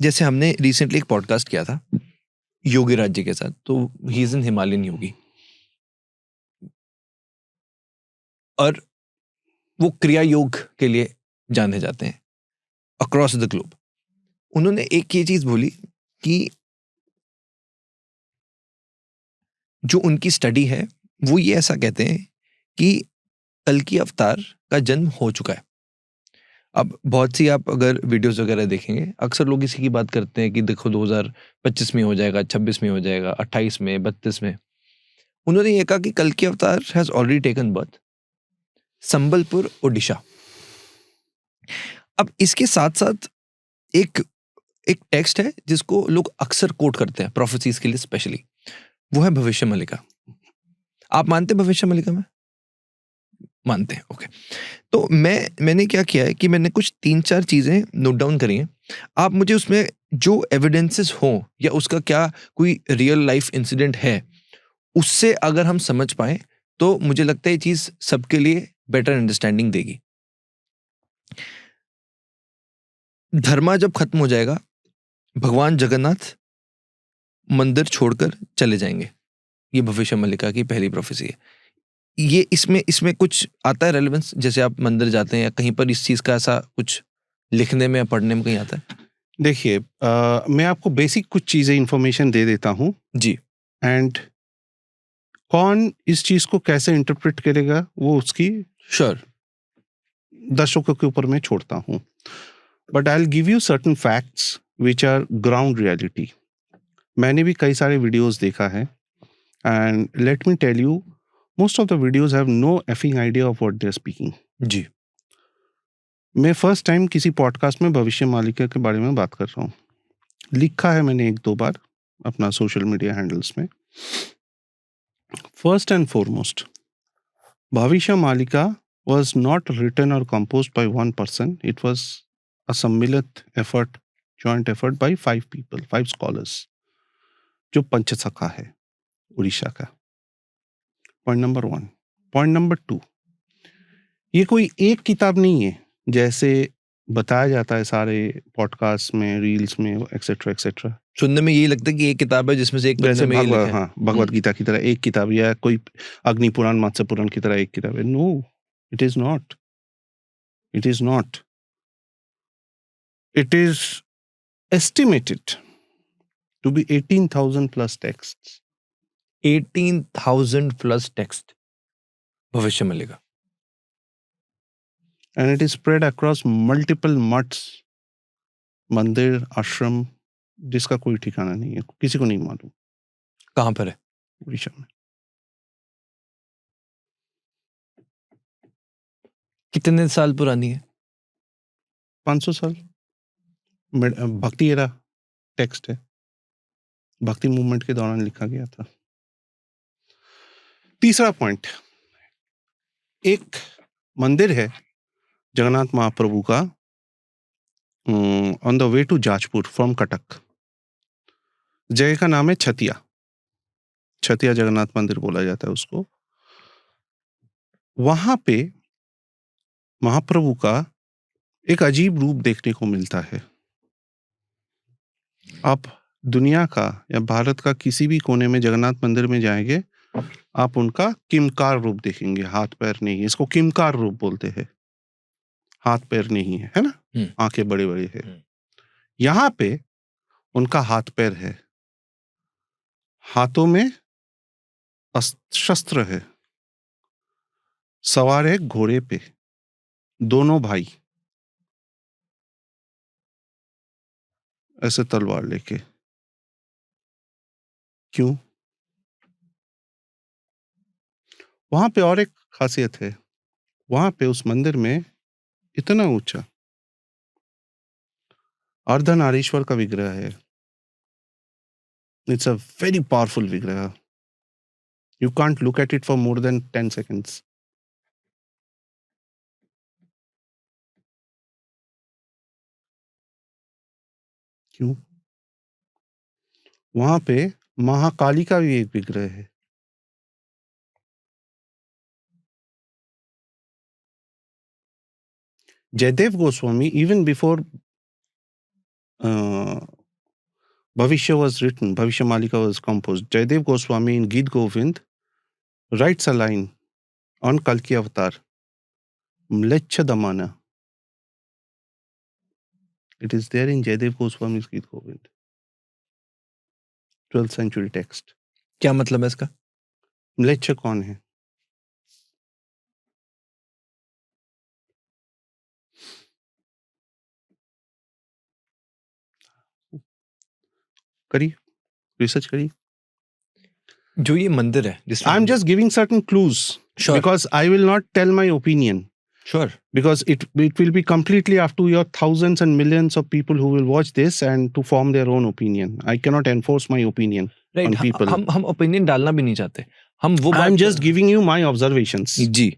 जैसे हमने रिसेंटली एक पॉडकास्ट किया था योगी राज जी के साथ, तो ही इज इन हिमालयन योगी, और वो क्रिया योग के लिए जाने जाते हैं अक्रॉस द ग्लोब। उन्होंने एक ये चीज बोली कि जो उनकी स्टडी है वो ये ऐसा कहते हैं कि कल की अवतार का जन्म हो चुका है। अब बहुत सी आप अगर वीडियोस वगैरह देखेंगे, अक्सर लोग इसी की बात करते हैं कि देखो 2025 में हो जाएगा, 26 में हो जाएगा, 28 में, 32 में। उन्होंने ये कहा कि कल की अवतार has already taken birth, Sambalpur Odisha. अब इसके साथ साथ एक एक टेक्स्ट है जिसको लोग अक्सर कोट करते हैं प्रोफेसीज के लिए स्पेशली, वो है भविष्य मलिका। आप मानते हैं भविष्य मलिका में? मानते हैं, ओके। तो मैंने क्या किया है कि मैंने कुछ 3-4 चीजें नोट डाउन करी हैं। आप मुझे उसमें जो एविडेंसेस हो या उसका क्या कोई रियल लाइफ इंसिडेंट है, उससे अगर हम समझ पाए तो मुझे लगता है ये चीज सबके लिए बेटर अंडरस्टैंडिंग देगी। धर्मा जब खत्म हो जाएगा, भगवान जगन्नाथ मंदिर छोड़कर चले जाएंगे। ये भविष्य मल्लिका की पहली प्रोफेसी है। ये इसमें कुछ आता है रेलेवेंस, जैसे आप मंदिर जाते हैं या कहीं पर इस चीज का ऐसा कुछ लिखने में या पढ़ने में कहीं आता है? देखिए, मैं आपको बेसिक कुछ चीज़ें इंफॉर्मेशन दे देता हूँ जी। एंड कौन इस चीज़ को कैसे इंटरप्रेट करेगा वो उसकी श्योर। दर्शकों के ऊपर मैं छोड़ता हूँ। But I will give you certain facts which are ground reality. मैंने भी कई सारे वीडियोस देखा है and let me tell you, most of the videos have no effing idea of what they are speaking. जी। मैं फर्स्ट टाइम किसी podcast में भविष्य मालिका के बारे में बात कर रहा हूँ। लिखा है मैंने 1-2 बार अपना सोशल मीडिया हैंडल्स में। First and foremost, Bhavisha Malika was not written or composed by one person. It was a सम्मिलित effort, joint effort by 5 people, 5 scholars, जो पंचसखा है उड़ीसा का। Point number 1। पॉइंट नंबर 2, ये कोई एक किताब नहीं है जैसे बताया जाता है सारे पॉडकास्ट में, रील्स में, एक्सेट्रा एक्सेट्रा। सुनने में यही लगता है कि एक किताब है जिसमें से एक जैसे पन्ने में ये लिखा है। हाँ, भगवत गीता की तरह एक किताब या कोई अग्नि पुराण, मत्स्य पुराण की तरह एक किताब है। No, it is not. It is not. It is estimated to be 18,000 plus texts. 18,000 plus texts Bhavishya Malika. And it is spread across multiple mutts, मंदिर, आश्रम, जिसका कोई ठिकाना नहीं है, किसी को नहीं मालूम। कहाँ पर है? उड़ीसा में। कितने साल पुरानी है? 500 साल। भक्ति एरा टेक्स्ट है, भक्ति मूवमेंट के दौरान लिखा गया था। तीसरा पॉइंट, एक मंदिर है जगन्नाथ महाप्रभु का on the way to Jajpur from Cuttack. जगह का नाम है छतिया। छतिया जगन्नाथ मंदिर बोला जाता है उसको। वहां पे महाप्रभु का एक अजीब रूप देखने को मिलता है। आप दुनिया का या भारत का किसी भी कोने में जगन्नाथ मंदिर में जाएंगे, आप उनका किमकार रूप देखेंगे। हाथ पैर नहीं है, इसको किमकार रूप बोलते हैं। हाथ पैर नहीं है, है ना? आंखें बड़ी बड़ी है। यहाँ पे उनका हाथ पैर है, हाथों में शस्त्र है, सवार है घोड़े पे, दोनों भाई ऐसे तलवार लेके। क्यों? वहां पे और एक खासियत है, वहां पे उस मंदिर में इतना ऊंचा अर्धनारीश्वर का विग्रह है। इट्स अ वेरी पावरफुल विग्रह। You can't look at it for more than 10 seconds। क्यों? वहां पे महाकाली का भी एक विग्रह है। Jayadev Goswami, even before Bhavishya was written, Bhavishya Malika was composed. Jaidev Goswami in Geet Govind writes a line on Kalki Avatar, Mlecha Damana. It is there in Jaidev Goswami's Geet Govind, 12th century text. क्या मतलब है इसका? म्लेच्छ कौन है? करिए, research करिए. जो ये मंदिर है जिसमें I'm just giving certain clues Sure. because I will not tell my opinion. Sure. Because it will be completely up to your thousands and millions of people who will watch this and to form their own opinion. I cannot enforce my opinion Right. on people. हम opinion डालना भी नहीं चाहते. हम वो I'm just giving you my observations. जी.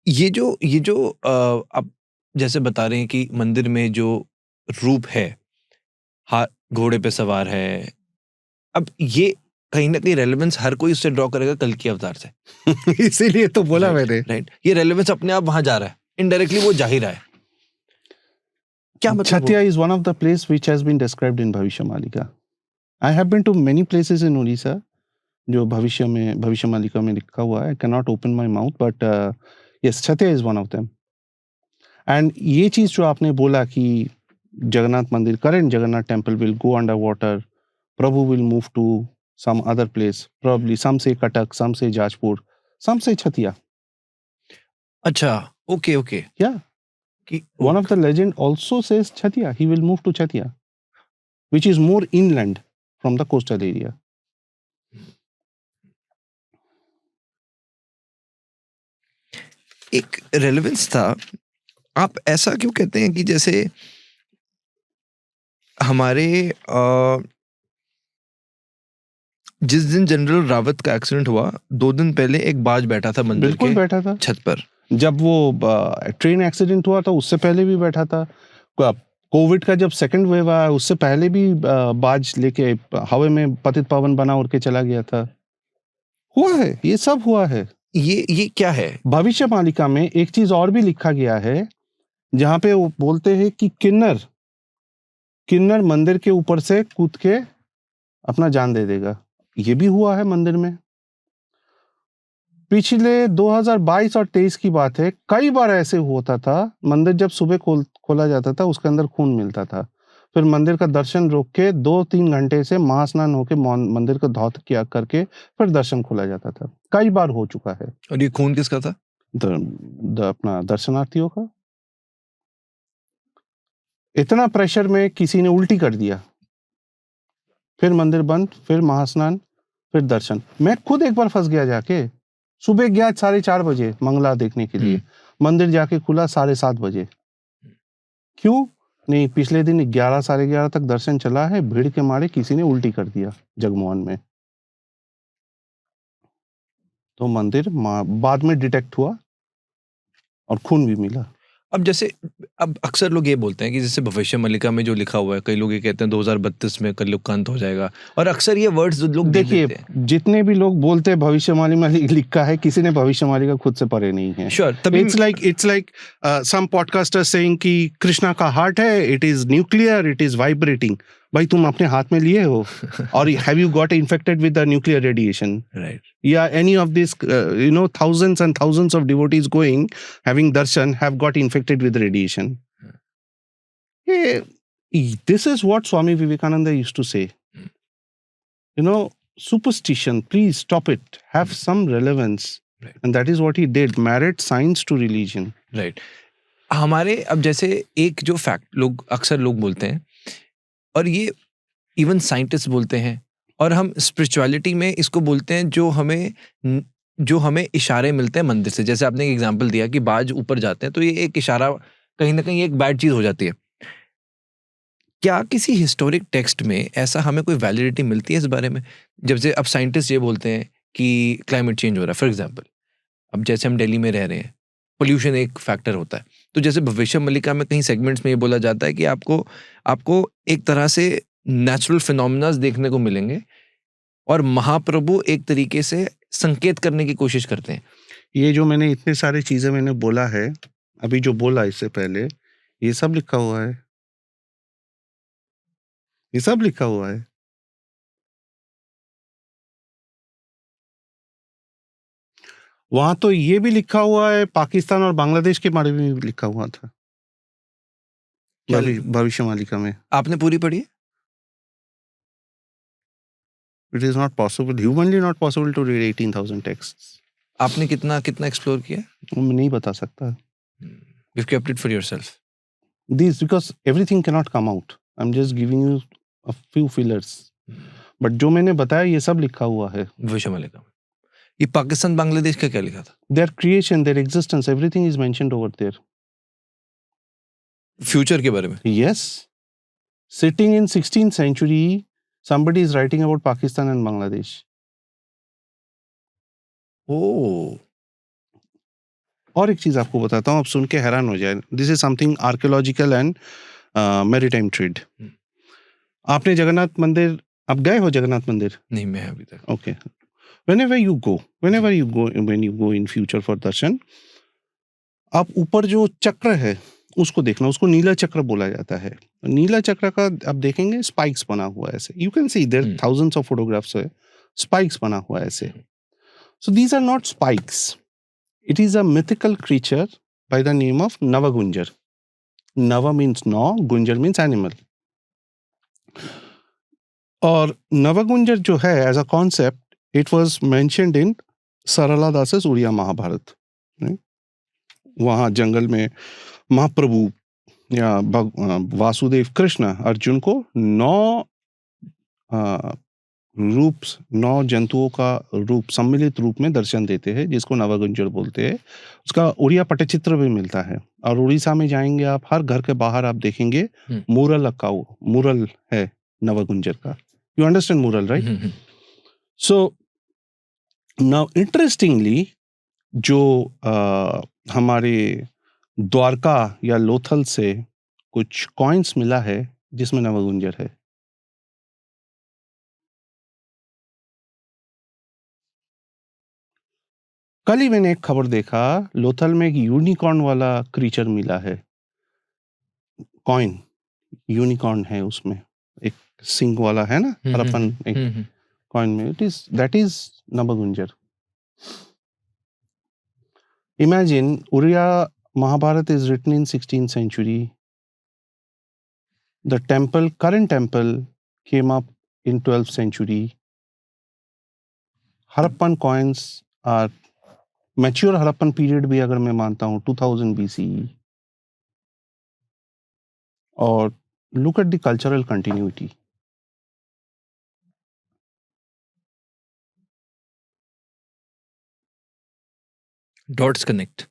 ये जो आप जैसे बता रहे हैं कि मंदिर में जो रूप है, घोड़े पे सवार है, अब ये कहीं ना कहीं रेलेवेंस हर कोई उससे ड्रॉ करेगा कल्कि अवतार से. इसीलिए तो बोला मैंने. राइट. ये रेलेवेंस अपने आप वहां जा रहा है, इनडायरेक्टली वो जा ही रहा है. क्या मतलब? Chatia is one of the place which has been described in Bhavishya Malika. I have been to many places in Odisha जो भविष्य मालिका में लिखा हुआ है. I cannot open my mouth but yes, Chatia is one of them. And ये चीज जो आपने बोला कि जगन्नाथ मंदिर, current Jagannath temple will go underwater, Prabhu will move to some other place, probably some say Katak, some say Jajpur, some say Chatia. अच्छा, okay. Yeah. One of the legend also says Chatia. He will move to Chatia, which is more inland from the coastal area. एक relevance था. आप ऐसा क्यों कहते हैं कि जैसे हमारे जिस दिन जनरल रावत का एक्सीडेंट हुआ 2 दिन पहले एक बाज बैठा था मंदिर बिल्कुल के बैठा था. छत पर. जब वो ट्रेन एक्सीडेंट हुआ था उससे पहले भी बैठा था. कोविड का जब सेकंड वेव आया उससे पहले भी बाज लेके हवा में पतित पावन बना उड़ के चला गया था. हुआ है, ये सब हुआ है. ये क्या है? भविष्य मालिका में एक चीज और भी लिखा गया है जहां पे वो बोलते हैं कि किन्नर मंदिर के ऊपर से कूद के अपना जान दे देगा. ये भी हुआ है मंदिर में. पिछले 2022 और 23 की बात है. कई बार ऐसे होता था, मंदिर जब सुबह खोला जाता था उसके अंदर खून मिलता था. फिर मंदिर का दर्शन रोक के 2-3 घंटे से महास्नान होके मंदिर को धौत किया करके फिर दर्शन खोला जाता था. कई बार हो चुका है. और ये खून किसका था? अपना दर्शनार्थियों का. इतना प्रेशर में किसी ने उल्टी कर दिया, फिर मंदिर बंद, फिर महास्नान, फिर दर्शन. मैं खुद एक बार फंस गया जाके. सुबह गया 4:30 बजे मंगला देखने के लिए, मंदिर जाके खुला 7:30 बजे. क्यों नहीं? पिछले दिन 11 साढ़े 11 तक दर्शन चला है, भीड़ के मारे किसी ने उल्टी कर दिया जगमोहन में. तो मंदिर बाद में डिटेक्ट हुआ और खून भी मिला. अब अक्सर लोग ये बोलते हैं कि जैसे भविष्य मालिका में जो लिखा हुआ है, कई लोग ये कहते हैं 2032 में कलयुग का अंत हो जाएगा, और अक्सर ये वर्ड्स लोग देखिए, जितने भी लोग बोलते हैं भविष्य मालिका लिखा है, किसी ने भविष्य मालिका खुद से पढ़े नहीं है. Sure. It's like some podcasters saying कि कृष्णा का हार्ट है, it is nuclear, it is vibrating. भाई तुम अपने हाथ में लिए हो और have you got infected with the nuclear radiation? Right. या any of this thousands and thousands of devotees going having darshan have got infected with radiation? This is what Swami Vivekananda used to say. Superstition, please stop it, have some relevance. Right. And that is what he did, married science to religion. Right. हमारे अब जैसे एक जो fact अक्सर लोग बोलते हैं, और ये इवन साइंटिस्ट बोलते हैं, और हम स्पिरिचुअलिटी में इसको बोलते हैं, जो हमें इशारे मिलते हैं मंदिर से. जैसे आपने एक एग्जांपल दिया कि बाज ऊपर जाते हैं, तो ये एक इशारा कहीं ना कहीं एक बैड चीज हो जाती है. क्या किसी हिस्टोरिक टेक्स्ट में ऐसा हमें कोई वैलिडिटी मिलती है इस बारे में? जब से अब साइंटिस्ट ये बोलते हैं कि क्लाइमेट चेंज हो रहा है, फॉर एग्जाम्पल, अब जैसे हम दिल्ली में रह रहे हैं, पोल्यूशन एक फैक्टर होता है. तो जैसे भविष्य मालिका में कहीं सेगमेंट्स में ये बोला जाता है कि आपको एक तरह से नेचुरल फिनोमेनास देखने को मिलेंगे, और महाप्रभु एक तरीके से संकेत करने की कोशिश करते हैं. ये जो मैंने इतने सारी चीजें मैंने बोला है, अभी जो बोला इससे पहले, ये सब लिखा हुआ है. ये सब लिखा हुआ है। वहां तो ये भी लिखा हुआ है, पाकिस्तान और बांग्लादेश के बारे में भी लिखा हुआ था क्या भविष्य मालिका में। आपने पूरी पढ़ी है? It is not possible, humanly not possible to read 18,000 texts. आपने कितना कितना एक्सप्लोर किया? मैं नहीं बता सकता। You've kept it for yourself. These, because everything cannot come out. I'm just giving you a few fillers. But जो मैंने बताया ये सब लिखा हुआ है। भविष्य मालिका में ये पाकिस्तान बांग्लादेश का क्या लिखा था? Their creation, their existence, everything is mentioned over there. Future के बारे में? Yes. Sitting in 16th century, somebody is writing about Pakistan and Bangladesh. ओह, और एक चीज आपको बताता हूँ, आप सुन के हैरान हो जाए। This is something archaeological and maritime trade. आपने जगन्नाथ मंदिर, आप गए हो जगन्नाथ मंदिर? नहीं, मैं अभी तक। Okay, whenever you go when you go in future for darshan, आप ऊपर जो चक्र है उसको देखना, उसको नीला चक्र बोला जाता है। नीला चक्र का आप देखेंगे स्पाइक्स बना हुआ है ऐसे, you can see there thousands of photographs है, स्पाइक्स बना हुआ है ऐसे। So these are not spikes, it is a mythical creature by the name of Navagunjar. Nava means no, Gunjar means animal. और नवागुंजर जो है as a concept, it was mentioned in Sarala Das's Oriya Mahabharata. वहाँ जंगल में महाप्रभु या वासुदेव कृष्ण अर्जुन को 9 जंतुओं का रूप, सम्मिलित रूप में दर्शन देते हैं, जिसको नवागुंजर बोलते हैं। उसका उड़िया पटचित्र भी मिलता है। और उड़ीसा में जाएंगे आप, हर घर के बाहर आप देखेंगे मुरल रखा हुआ, मुरल है नवागुंजर का। यू अंडरस्टैंड मुरल, राइट? सो नाउ इंटरेस्टिंगली, जो हमारे द्वारका या लोथल से कुछ कॉइन्स मिला है जिसमें नवागुंजर है। कल ही मैंने एक खबर देखा, लोथल में एक यूनिकॉर्न वाला क्रीचर मिला है, कॉइन यूनिकॉर्न है, उसमें एक सिंग वाला है ना, हरप्पन एक कॉइन में, that is Navagunjara. Imagine, Uriya Mahabharata is written in 16th century. The current temple came up in 12th century. Harappan coins are mature Harappan period भी अगर मैं मानता हूँ 2000 BCE. और look at the cultural continuity. Dots connect.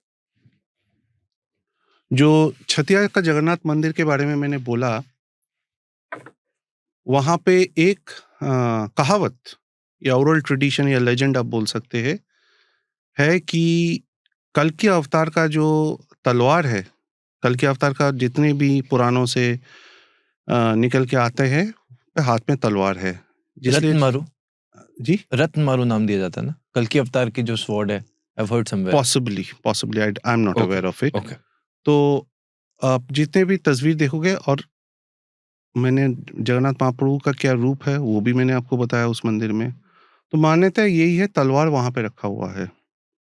जो छतिया का जगन्नाथ मंदिर के बारे में मैंने बोला, वहां पे एक कहावत या ओरल ट्रेडिशन या लेजेंड आप बोल सकते हैं, है कि कल के अवतार का जो तलवार है, कल के अवतार का जितने भी पुराणों से निकल के आते हैं, हाथ में तलवार है। रत्नमारु जी, रत्नमारु नाम दिया जाता है ना कल के अवतार की जो स्वॉर्ड है। I've heard somewhere. Possibly, I am not aware of it. Okay. तो आप जितने भी तस्वीर देखोगे, और मैंने जगन्नाथ महाप्रभु का क्या रूप है वो भी मैंने आपको बताया उस मंदिर में, तो मान्यता यही है, तलवार वहां पे रखा हुआ है।